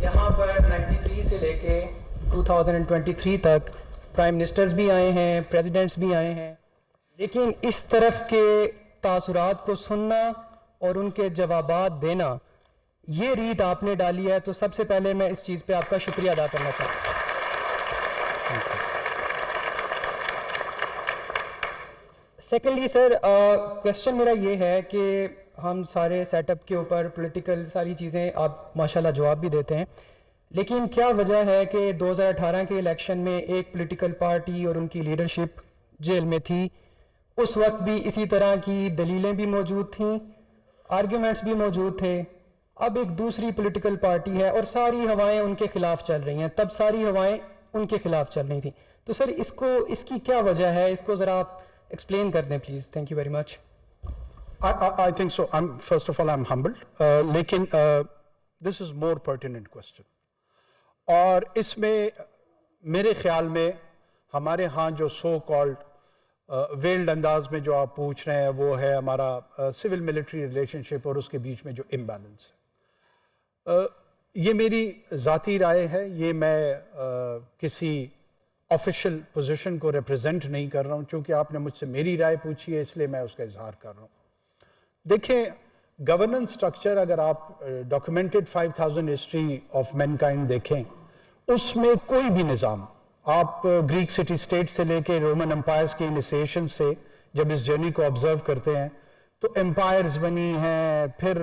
یہاں پر 93 سے لے کے 2023 تک پرائم منسٹرز بھی آئے ہیں, پریزیڈنٹس بھی آئے ہیں, لیکن اس طرف کے تاثرات کو سننا اور ان کے جوابات دینا, یہ ریت آپ نے ڈالی ہے. تو سب سے پہلے میں اس چیز پہ آپ کا شکریہ ادا کرنا چاہتا ہوں. سیکنڈلی سر, کویشچن میرا یہ ہے کہ ہم سارے سیٹ اپ کے اوپر پولیٹیکل ساری چیزیں آپ ماشاءاللہ جواب بھی دیتے ہیں, لیکن کیا وجہ ہے کہ 2018 کے الیکشن میں ایک پولیٹیکل پارٹی اور ان کی لیڈرشپ جیل میں تھی, اس وقت بھی اسی طرح کی دلیلیں بھی موجود تھیں, آرگیومنٹس بھی موجود تھے. اب ایک دوسری پولیٹیکل پارٹی ہے اور ساری ہوائیں ان کے خلاف چل رہی ہیں, تب ساری ہوائیں ان کے خلاف چل رہی تھیں. تو سر اس کی کیا وجہ ہے, اس کو ذرا آپ ایکسپلین کر دیں please. Thank you very much. I think so. First of all, I'm humbled. لیکن this is more pertinent question. اور اس میں میرے خیال میں ہمارے ہاں جو سو کالڈ ویلڈ انداز میں جو آپ پوچھ رہے ہیں وہ ہے ہمارا سول ملٹری ریلیشن شپ اور اس کے بیچ میں جو امبیلنس ہے. یہ میری ذاتی رائے ہے, یہ میں کسی آفیشیل پوزیشن کو ریپرزینٹ نہیں کر رہا ہوں. چونکہ آپ نے مجھ سے میری رائے پوچھی ہے اس لیے میں اس کا اظہار کر رہا ہوں. دیکھیں, گورننس سٹرکچر اگر آپ documented 5000 history of mankind دیکھیں, اس میں کوئی بھی نظام, آپ گریک سٹی اسٹیٹ سے لے کے رومن امپائرز کی انیسیشن سے جب اس جرنی کو آبزرو کرتے ہیں تو امپائرز بنی ہیں, پھر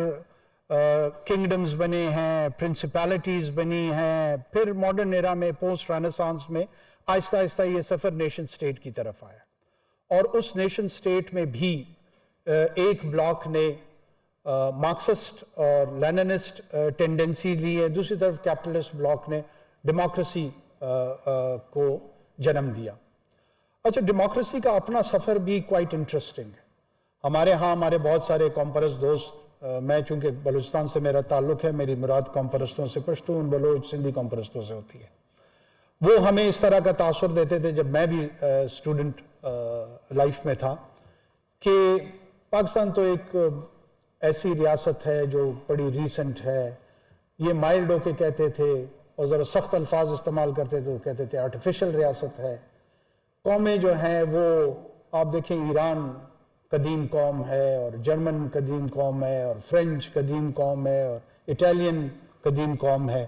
کنگڈمز بنے ہیں, پرنسپیلٹیز بنی ہیں, پھر ماڈرن ایرا میں پوسٹ رینیسانس میں آہستہ آہستہ یہ سفر نیشن سٹیٹ کی طرف آیا. اور اس نیشن سٹیٹ میں بھی ایک بلاک نے مارکسسٹ اور لیننسٹ ٹینڈنسی لی ہے, دوسری طرف کیپٹلسٹ بلاک نے ڈیموکریسی کو جنم دیا. اچھا, ڈیموکریسی کا اپنا سفر بھی کوائٹ انٹرسٹنگ ہے. ہمارے ہاں ہمارے بہت سارے قوم پرست دوست, میں چونکہ بلوچستان سے میرا تعلق ہے, میری مراد قوم پرستوں سے پشتون, بلوچ, سندھی قوم پرستوں سے ہوتی ہے, وہ ہمیں اس طرح کا تاثر دیتے تھے جب میں بھی اسٹوڈنٹ لائف میں تھا کہ پاکستان تو ایک ایسی ریاست ہے جو بڑی ریسنٹ ہے. یہ مائلڈ ہو کے کہتے تھے اور ذرا سخت الفاظ استعمال کرتے تھے, کہتے تھے آرٹیفیشل ریاست ہے. قومیں جو ہیں وہ آپ دیکھیں, ایران قدیم قوم ہے اور جرمن قدیم قوم ہے اور فرینچ قدیم قوم ہے اور اٹالین قدیم قوم ہے.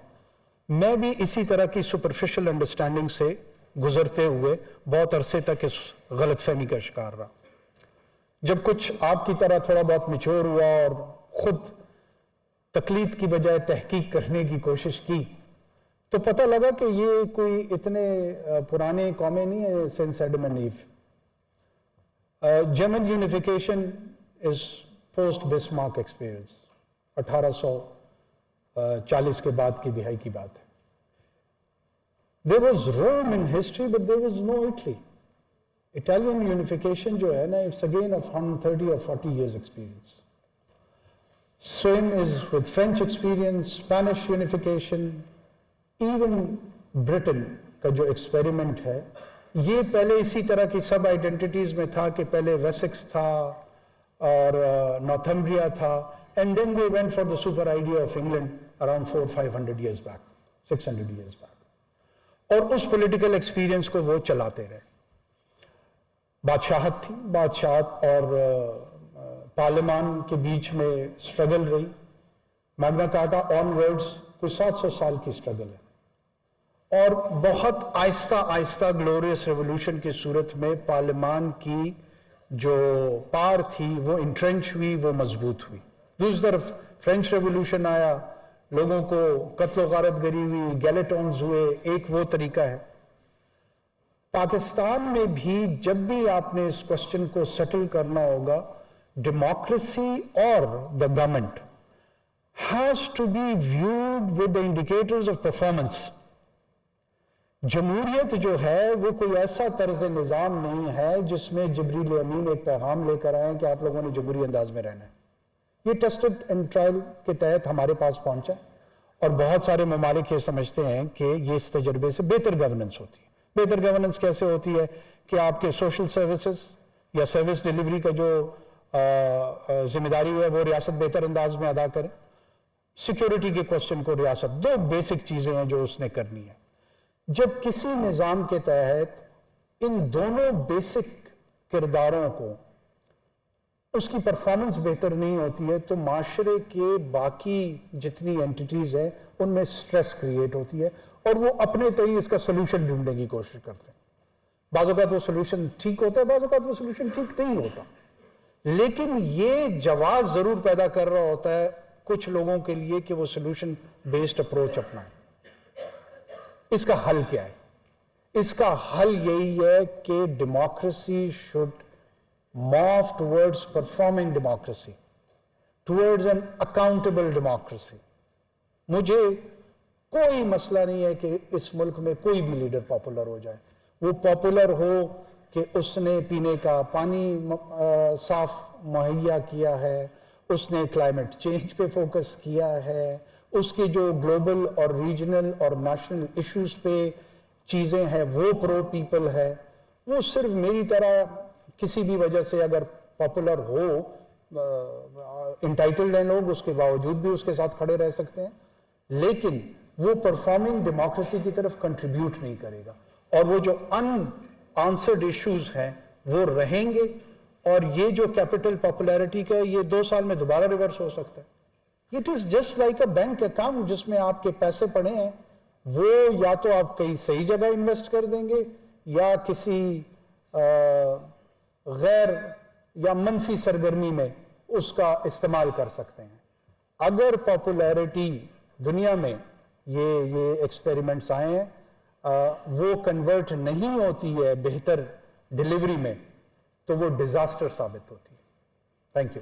میں بھی اسی طرح کی سپرفیشل انڈرسٹینڈنگ سے گزرتے ہوئے بہت عرصے تک اس غلط فہمی کا شکار رہا. جب کچھ آپ کی طرح تھوڑا بہت میچور ہوا اور خود تقلید کی بجائے تحقیق کرنے کی کوشش کی تو پتہ لگا کہ یہ کوئی اتنے پرانے قومیں نہیں ہیں. سنس ایڈم اینڈ ایو, German unification is post Bismarck experience, 1840 کے بعد کی دہائی کی بات ہے. There was Rome in history, but there was no Italy. Italian unification جو ہے نا, it's again of 130 or 40 years experience. Same is with French experience, Spanish unification, even Britain کا جو ایکسپیریمنٹ ہے, یہ پہلے اسی طرح کی سب آئیڈینٹیٹیز میں تھا کہ پہلے ویسکس تھا اور نارتھمبریا تھا, and then they went for the super idea of England around 400-500 years back, 600 years back. اور اس پولیٹیکل ایکسپیرینس کو وہ چلاتے رہے. بادشاہت تھی, بادشاہت اور پارلیمان کے بیچ میں سٹرگل رہی. میگنا کارٹا آن ورڈز کوئی 700 سال کی سٹرگل ہے, اور بہت آہستہ آہستہ گلوریس ریولوشن کی صورت میں پارلیمان کی جو پار تھی وہ انٹرنچ ہوئی, وہ مضبوط ہوئی. دوسری طرف فرینچ ریولوشن آیا, لوگوں کو قتل و غارت گری ہوئی, گیلیٹونز ہوئے, ایک وہ طریقہ ہے. پاکستان میں بھی جب بھی آپ نے اس کوسچن کو سیٹل کرنا ہوگا, ڈیموکریسی اور the government has to be viewed with the indicators of performance. جمہوریت جو ہے وہ کوئی ایسا طرز نظام نہیں ہے جس میں جبریل امین ایک پیغام لے کر آئے کہ آپ لوگوں نے جمہوری انداز میں رہنا ہے. یہ ٹیسٹڈ اینڈ ٹرائل کے تحت ہمارے پاس پہنچا, اور بہت سارے ممالک یہ سمجھتے ہیں کہ یہ اس تجربے سے بہتر گورننس ہوتی ہے. بہتر گورننس کیسے ہوتی ہے کہ آپ کے سوشل سروسز یا سروس ڈیلیوری کا جو ذمہ داری ہے وہ ریاست بہتر انداز میں ادا کرے. سیکیورٹی کے کوشچن کو ریاست, دو بیسک چیزیں ہیں جو اس نے کرنی ہے. جب کسی نظام کے تحت ان دونوں بیسک کرداروں کو اس کی پرفارمنس بہتر نہیں ہوتی ہے تو معاشرے کے باقی جتنی اینٹیٹیز ہیں ان میں سٹریس کریٹ ہوتی ہے اور وہ اپنے تئیں اس کا سولوشن ڈھونڈنے کی کوشش کرتے ہیں. بعض اوقات وہ سولوشن ٹھیک ہوتا ہے, بعض اوقات وہ سولوشن ٹھیک نہیں ہوتا, لیکن یہ جواز ضرور پیدا کر رہا ہوتا ہے کچھ لوگوں کے لیے کہ وہ سولوشن بیسڈ اپروچ اپنائیں. اس کا حل کیا ہے؟ اس کا حل یہی ہے کہ democracy should move towards performing democracy, towards an accountable democracy. مجھے کوئی مسئلہ نہیں ہے کہ اس ملک میں کوئی بھی لیڈر پاپولر ہو جائے. وہ پاپولر ہو کہ اس نے پینے کا پانی صاف مہیا کیا ہے, اس نے کلائمیٹ چینج پہ فوکس کیا ہے, اس کے جو گلوبل اور ریجنل اور نیشنل ایشوز پہ چیزیں ہیں وہ پرو پیپل ہے. وہ صرف میری طرح کسی بھی وجہ سے اگر پاپولر ہو, انٹائٹلڈ ہیں لوگ, اس کے باوجود بھی اس کے ساتھ کھڑے رہ سکتے ہیں, لیکن وہ پرفارمنگ ڈیموکریسی کی طرف کنٹریبیوٹ نہیں کرے گا اور وہ جو ان آنسرڈ ایشوز ہیں وہ رہیں گے. اور یہ جو کیپٹل پاپولیرٹی کا ہے یہ 2 سال میں دوبارہ ریورس ہو سکتا ہے. It is just like a bank account جس میں آپ کے پیسے پڑے ہیں, وہ یا تو آپ کہیں صحیح جگہ انویسٹ کر دیں گے یا کسی غیر یا منفی سرگرمی میں اس کا استعمال کر سکتے ہیں. اگر پاپولیرٹی دنیا میں یہ ایکسپیریمنٹس آئے ہیں وہ کنورٹ نہیں ہوتی ہے بہتر ڈیلیوری میں تو وہ ڈیزاسٹر ثابت ہوتی ہے. Thank you.